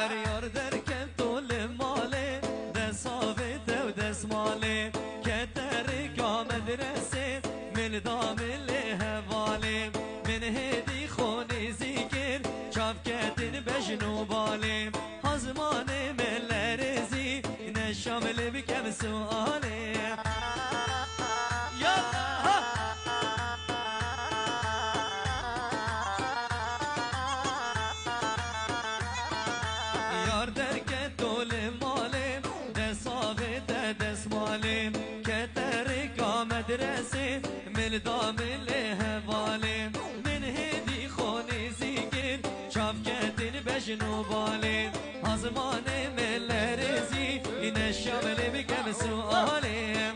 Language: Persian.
اریار درکن طول ماله دست آبده و دست ماله که درگاه مدرسه من دامل هواله من هدی خونی زیگر چاپ کتن بجنو باله هزمان ملرزی نشامل بکم سواله یار درکه طول ماله دست آبده دست ماله که درگاه مدرسه من دامل هواله من هدی خونی زیگر چاپ کتن بجنو باله هزمان ملرزی نشامل بکم سواله